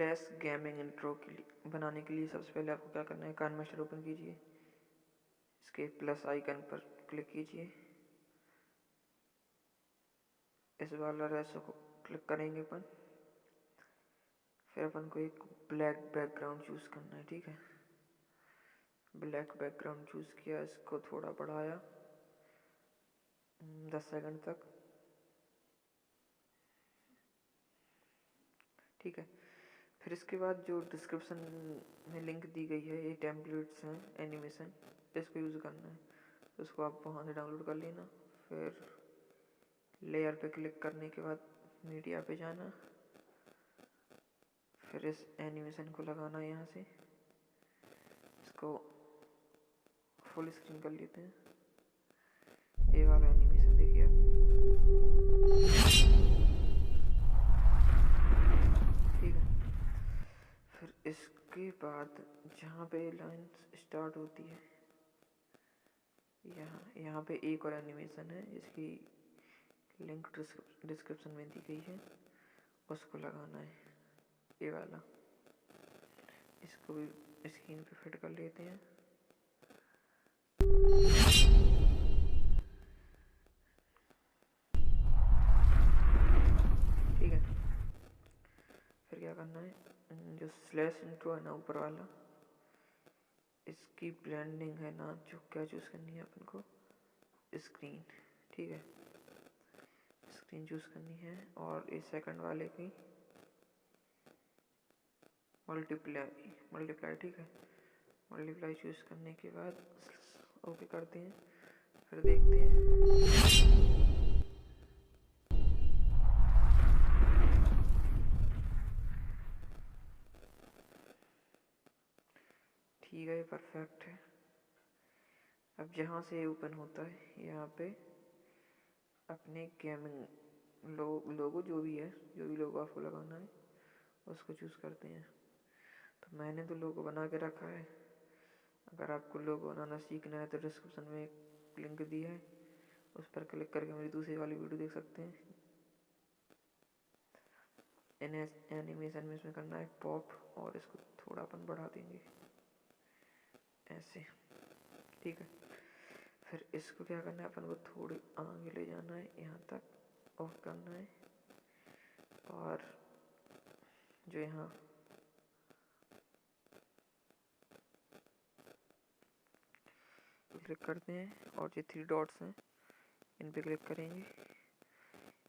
Flash gaming intro के लिए बनाने के लिए सबसे पहले आपको क्या करना है, काइनमास्टर ओपन कीजिए, इसके प्लस आइकन पर क्लिक कीजिए, इस वाला रेसो को क्लिक करेंगे अपन। फिर अपन को एक ब्लैक बैकग्राउंड चूज़ करना है, ठीक है। ब्लैक बैकग्राउंड चूज़ किया, इसको थोड़ा बढ़ाया 10 सेकंड तक, ठीक है। फिर इसके बाद जो डिस्क्रिप्शन में लिंक दी गई है, ये टेम्पलेट्स हैं एनिमेशन, इसको यूज़ करना है, तो उसको आप वहाँ से डाउनलोड कर लेना। फिर लेयर पे क्लिक करने के बाद मीडिया पे जाना, फिर इस एनिमेशन को लगाना यहाँ से, इसको फुल स्क्रीन कर लेते हैं। ये वाला एनिमेशन देखिए आप, ठीक है। फिर इसके बाद जहाँ पे लाइन स्टार्ट होती है, यहाँ पे एक और एनिमेशन है, इसकी लिंक डिस्क्रिप्शन में दी गई है, उसको लगाना है, ये वाला। इसको भी स्क्रीन पे फिट कर लेते हैं। ठीक है। फिर क्या करना है, जो स्लैश इंट्रो है ना ऊपर वाला, इसकी ब्लेंडिंग है ना, जो क्या चूज़ करनी है अपन को, स्क्रीन, ठीक है। स्क्रीन चूज़ करनी है, और इस सेकंड वाले की मल्टीप्लाई, ठीक है। मल्टीप्लाई चूज़ करने के बाद ओके करते हैं, फिर देखते हैं। ठीक है, परफेक्ट है। अब जहाँ से ओपन होता है, यहाँ पे अपने गेमिंग लोगो जो भी लोगो आपको लगाना है उसको चूज़ करते हैं। तो मैंने तो लोगो बना के रखा है, अगर आपको लोगो बनाना सीखना है तो डिस्क्रिप्शन में एक लिंक दी है, उस पर क्लिक करके मेरी दूसरी वाली वीडियो देख सकते हैं। एनिमेशन में इसमें करना है पॉप, और इसको थोड़ा अपन बढ़ा देंगे ऐसे, ठीक है। फिर इसको क्या करना है, अपन को थोड़ी आगे ले जाना है, यहाँ तक ऑफ करना है, और जो यहाँ क्लिक करते हैं, और जो 3 डॉट्स हैं इन पे क्लिक करेंगे,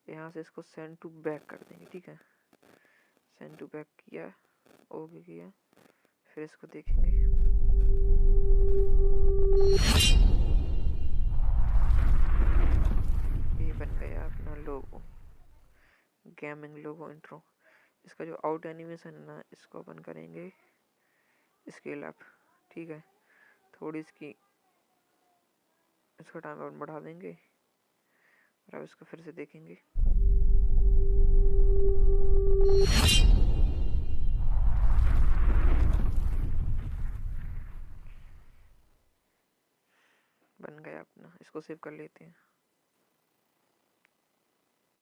यहाँ से इसको सेंड टू बैक कर देंगे, ठीक है। सेंड टू बैक किया, ओके किया, फिर इसको देखेंगे। ये बन गया अपना लोगो, गेमिंग लोगो इंट्रो। इसका जो आउट एनिमेशन है ना, इसको अपन करेंगे स्केल अप, ठीक है। थोड़ी इसका टाइम अपन बढ़ा देंगे, और अब इसको फिर से देखेंगे। बन गया अपना, इसको सेव कर लेते हैं।